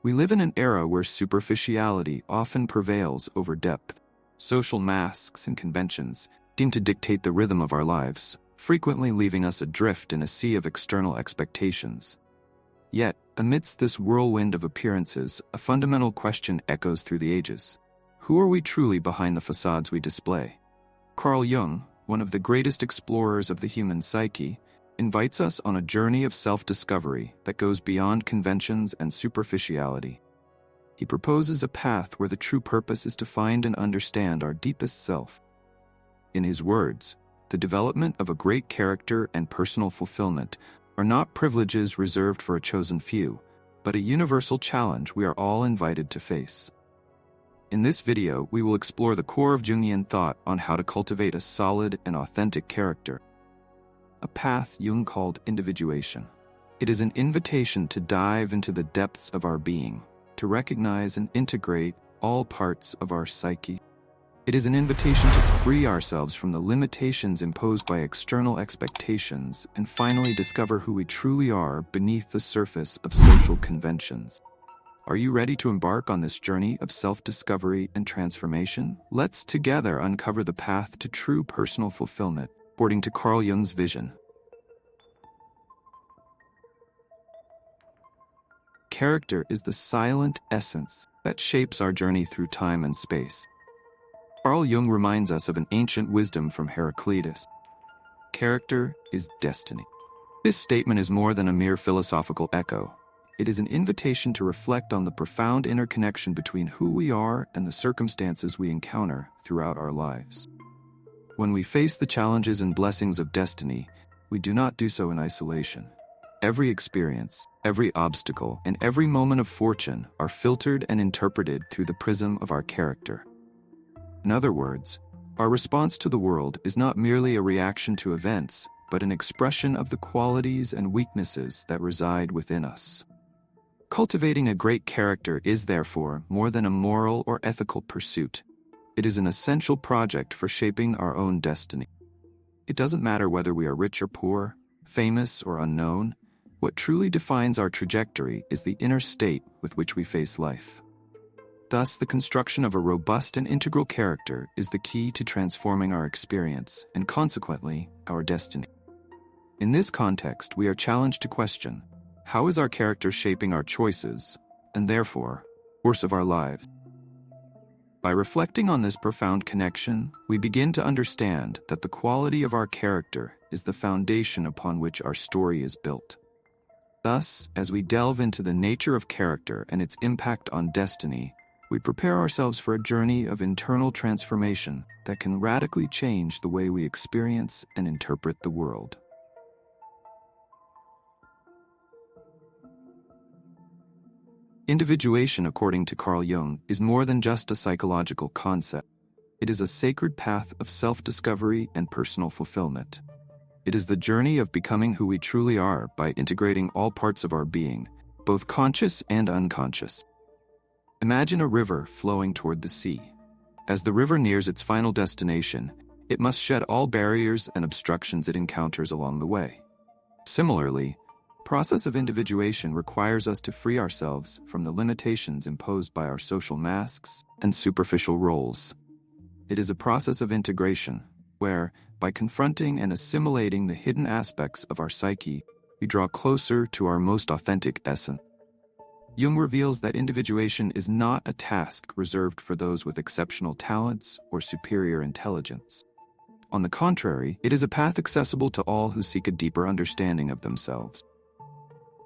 We live in an era where superficiality often prevails over depth. Social masks and conventions seem to dictate the rhythm of our lives, frequently leaving us adrift in a sea of external expectations. Yet, amidst this whirlwind of appearances, a fundamental question echoes through the ages. Who are we truly behind the facades we display? Carl Jung, one of the greatest explorers of the human psyche, invites us on a journey of self-discovery that goes beyond conventions and superficiality. He proposes a path where the true purpose is to find and understand our deepest self. In his words, the development of a great character and personal fulfillment are not privileges reserved for a chosen few, but a universal challenge we are all invited to face. In this video, we will explore the core of Jungian thought on how to cultivate a solid and authentic character, a path Jung called individuation. It is an invitation to dive into the depths of our being, to recognize and integrate all parts of our psyche. It is an invitation to free ourselves from the limitations imposed by external expectations and finally discover who we truly are beneath the surface of social conventions. Are you ready to embark on this journey of self-discovery and transformation? Let's together uncover the path to true personal fulfillment, according to Carl Jung's vision. Character is the silent essence that shapes our journey through time and space. Carl Jung reminds us of an ancient wisdom from Heraclitus. Character is destiny. This statement is more than a mere philosophical echo. It is an invitation to reflect on the profound interconnection between who we are and the circumstances we encounter throughout our lives. When we face the challenges and blessings of destiny, we do not do so in isolation. Every experience, every obstacle, and every moment of fortune are filtered and interpreted through the prism of our character. In other words, our response to the world is not merely a reaction to events, but an expression of the qualities and weaknesses that reside within us. Cultivating a great character is, therefore, more than a moral or ethical pursuit. It is an essential project for shaping our own destiny. It doesn't matter whether we are rich or poor, famous or unknown. What truly defines our trajectory is the inner state with which we face life. Thus, the construction of a robust and integral character is the key to transforming our experience and, consequently, our destiny. In this context, we are challenged to question, how is our character shaping our choices, and therefore, course of our lives? By reflecting on this profound connection, we begin to understand that the quality of our character is the foundation upon which our story is built. Thus, as we delve into the nature of character and its impact on destiny, we prepare ourselves for a journey of internal transformation that can radically change the way we experience and interpret the world. Individuation, according to Carl Jung, is more than just a psychological concept. It is a sacred path of self-discovery and personal fulfillment. It is the journey of becoming who we truly are by integrating all parts of our being, both conscious and unconscious. Imagine a river flowing toward the sea. As the river nears its final destination, it must shed all barriers and obstructions it encounters along the way. Similarly, the process of individuation requires us to free ourselves from the limitations imposed by our social masks and superficial roles. It is a process of integration, where, by confronting and assimilating the hidden aspects of our psyche, we draw closer to our most authentic essence. Jung reveals that individuation is not a task reserved for those with exceptional talents or superior intelligence. On the contrary, it is a path accessible to all who seek a deeper understanding of themselves.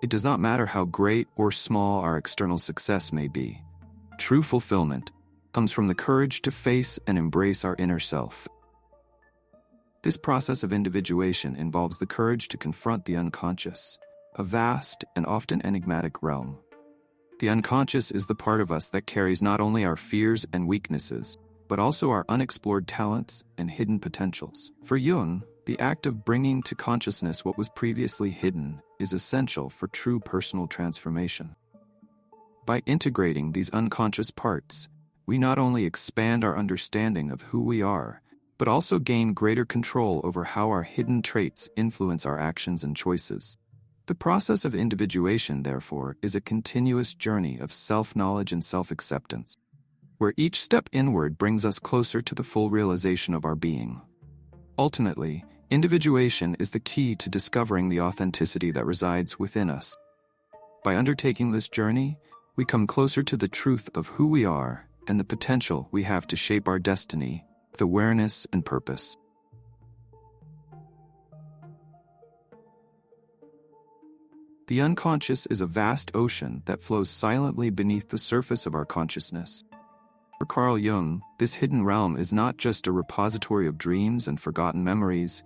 It does not matter how great or small our external success may be. True fulfillment comes from the courage to face and embrace our inner self. This process of individuation involves the courage to confront the unconscious, a vast and often enigmatic realm. The unconscious is the part of us that carries not only our fears and weaknesses, but also our unexplored talents and hidden potentials. For Jung, the act of bringing to consciousness what was previously hidden is essential for true personal transformation. By integrating these unconscious parts, we not only expand our understanding of who we are, but also gain greater control over how our hidden traits influence our actions and choices. The process of individuation, therefore, is a continuous journey of self-knowledge and self-acceptance, where each step inward brings us closer to the full realization of our being. Ultimately, individuation is the key to discovering the authenticity that resides within us. By undertaking this journey, we come closer to the truth of who we are and the potential we have to shape our destiny with awareness and purpose. The unconscious is a vast ocean that flows silently beneath the surface of our consciousness. For Carl Jung, this hidden realm is not just a repository of dreams and forgotten memories,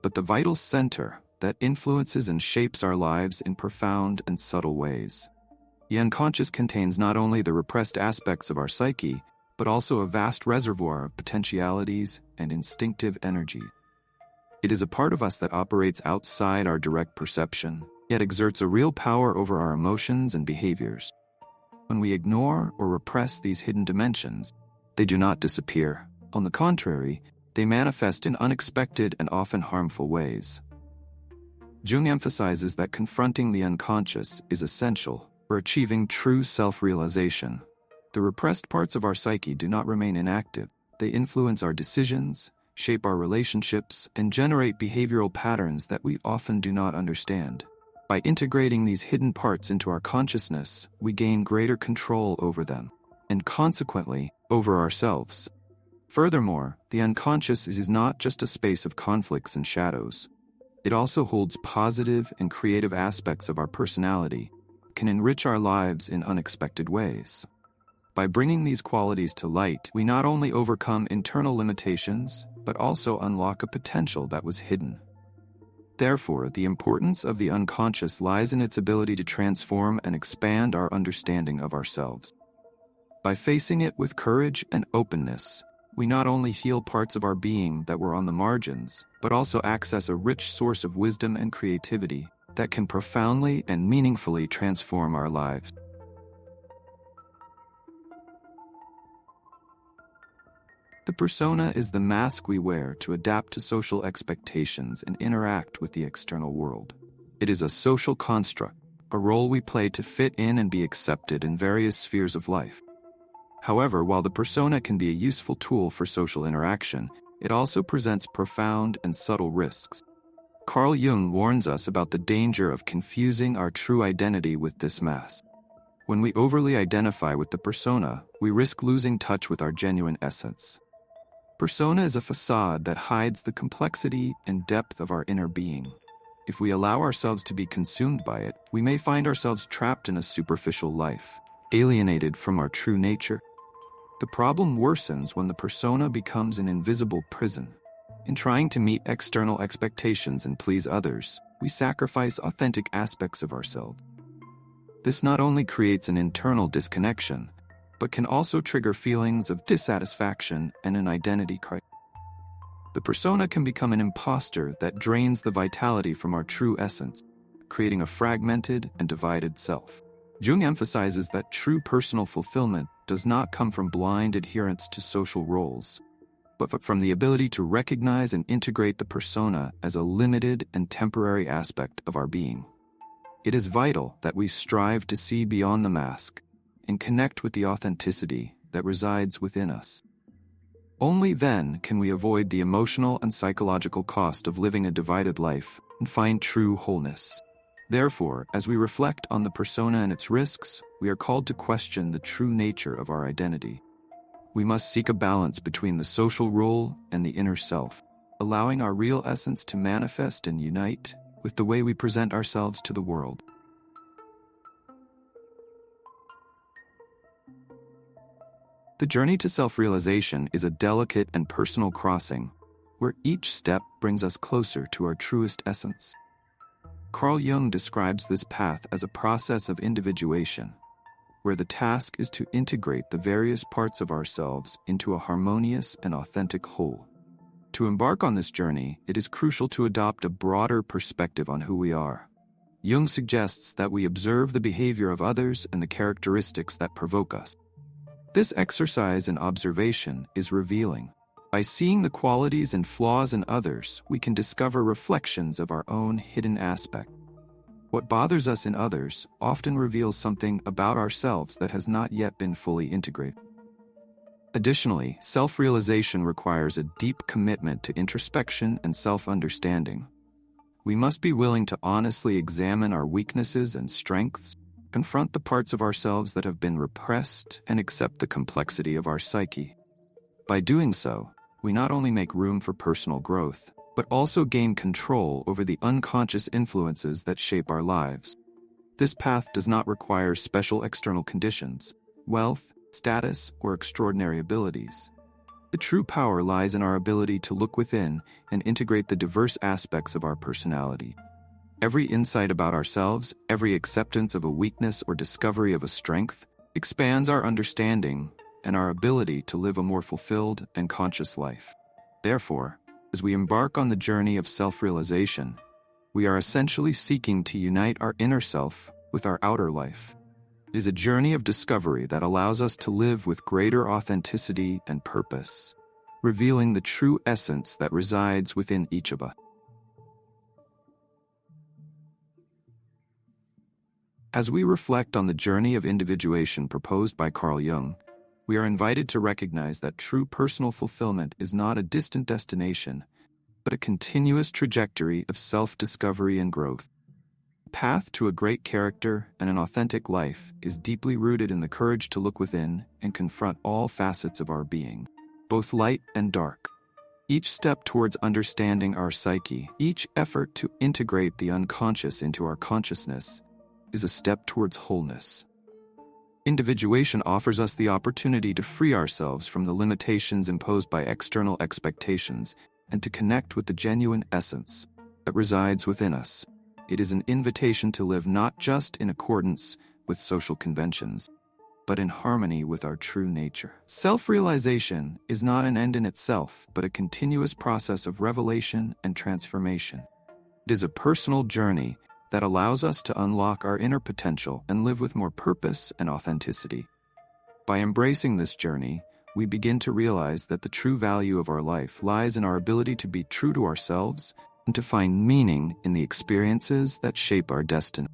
but the vital center that influences and shapes our lives in profound and subtle ways. The unconscious contains not only the repressed aspects of our psyche, but also a vast reservoir of potentialities and instinctive energy. It is a part of us that operates outside our direct perception, yet exerts a real power over our emotions and behaviors. When we ignore or repress these hidden dimensions, they do not disappear. On the contrary, they manifest in unexpected and often harmful ways. Jung emphasizes that confronting the unconscious is essential for achieving true self-realization. The repressed parts of our psyche do not remain inactive. They influence our decisions, shape our relationships, and generate behavioral patterns that we often do not understand. By integrating these hidden parts into our consciousness, we gain greater control over them, and consequently, over ourselves. Furthermore, the unconscious is not just a space of conflicts and shadows. It also holds positive and creative aspects of our personality, can enrich our lives in unexpected ways. By bringing these qualities to light, we not only overcome internal limitations, but also unlock a potential that was hidden. Therefore, the importance of the unconscious lies in its ability to transform and expand our understanding of ourselves. By facing it with courage and openness, we not only heal parts of our being that were on the margins, but also access a rich source of wisdom and creativity that can profoundly and meaningfully transform our lives. The persona is the mask we wear to adapt to social expectations and interact with the external world. It is a social construct, a role we play to fit in and be accepted in various spheres of life. However, while the persona can be a useful tool for social interaction, it also presents profound and subtle risks. Carl Jung warns us about the danger of confusing our true identity with this mask. When we overly identify with the persona, we risk losing touch with our genuine essence. Persona is a facade that hides the complexity and depth of our inner being. If we allow ourselves to be consumed by it, we may find ourselves trapped in a superficial life, alienated from our true nature. The problem worsens when the persona becomes an invisible prison. In trying to meet external expectations and please others, we sacrifice authentic aspects of ourselves. This not only creates an internal disconnection, but can also trigger feelings of dissatisfaction and an identity crisis. The persona can become an imposter that drains the vitality from our true essence, creating a fragmented and divided self. Jung emphasizes that true personal fulfillment does not come from blind adherence to social roles, but from the ability to recognize and integrate the persona as a limited and temporary aspect of our being. It is vital that we strive to see beyond the mask and connect with the authenticity that resides within us. Only then can we avoid the emotional and psychological cost of living a divided life and find true wholeness. Therefore, as we reflect on the persona and its risks, we are called to question the true nature of our identity. We must seek a balance between the social role and the inner self, allowing our real essence to manifest and unite with the way we present ourselves to the world. The journey to self-realization is a delicate and personal crossing, where each step brings us closer to our truest essence. Carl Jung describes this path as a process of individuation, where the task is to integrate the various parts of ourselves into a harmonious and authentic whole. To embark on this journey, it is crucial to adopt a broader perspective on who we are. Jung suggests that we observe the behavior of others and the characteristics that provoke us. This exercise in observation is revealing. By seeing the qualities and flaws in others, we can discover reflections of our own hidden aspect. What bothers us in others often reveals something about ourselves that has not yet been fully integrated. Additionally, self-realization requires a deep commitment to introspection and self-understanding. We must be willing to honestly examine our weaknesses and strengths, confront the parts of ourselves that have been repressed, and accept the complexity of our psyche. By doing so, we not only make room for personal growth, but also gain control over the unconscious influences that shape our lives. This path does not require special external conditions, wealth, status, or extraordinary abilities. The true power lies in our ability to look within and integrate the diverse aspects of our personality. Every insight about ourselves, every acceptance of a weakness or discovery of a strength, expands our understanding and our ability to live a more fulfilled and conscious life. Therefore, as we embark on the journey of self-realization, we are essentially seeking to unite our inner self with our outer life. It is a journey of discovery that allows us to live with greater authenticity and purpose, revealing the true essence that resides within each of us. As we reflect on the journey of individuation proposed by Carl Jung, we are invited to recognize that true personal fulfillment is not a distant destination, but a continuous trajectory of self-discovery and growth. The path to a great character and an authentic life is deeply rooted in the courage to look within and confront all facets of our being, both light and dark. Each step towards understanding our psyche, each effort to integrate the unconscious into our consciousness, is a step towards wholeness. Individuation offers us the opportunity to free ourselves from the limitations imposed by external expectations and to connect with the genuine essence that resides within us. It is an invitation to live not just in accordance with social conventions, but in harmony with our true nature. Self-realization is not an end in itself, but a continuous process of revelation and transformation. It is a personal journey that allows us to unlock our inner potential and live with more purpose and authenticity. By embracing this journey, we begin to realize that the true value of our life lies in our ability to be true to ourselves and to find meaning in the experiences that shape our destiny.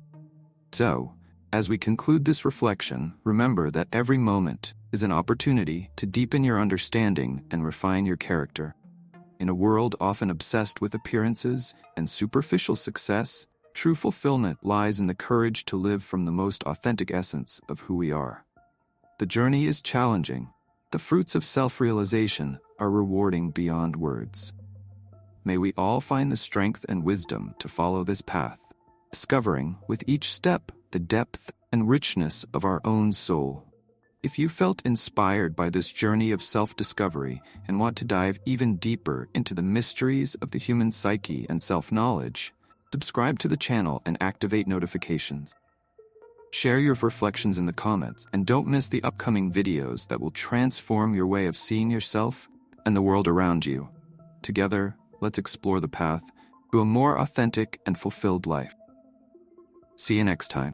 So, as we conclude this reflection, remember that every moment is an opportunity to deepen your understanding and refine your character. In a world often obsessed with appearances and superficial success, true fulfillment lies in the courage to live from the most authentic essence of who we are. The journey is challenging. The fruits of self-realization are rewarding beyond words. May we all find the strength and wisdom to follow this path, discovering with each step the depth and richness of our own soul. If you felt inspired by this journey of self-discovery and want to dive even deeper into the mysteries of the human psyche and self-knowledge, subscribe to the channel and activate notifications. Share your reflections in the comments and don't miss the upcoming videos that will transform your way of seeing yourself and the world around you. Together, let's explore the path to a more authentic and fulfilled life. See you next time.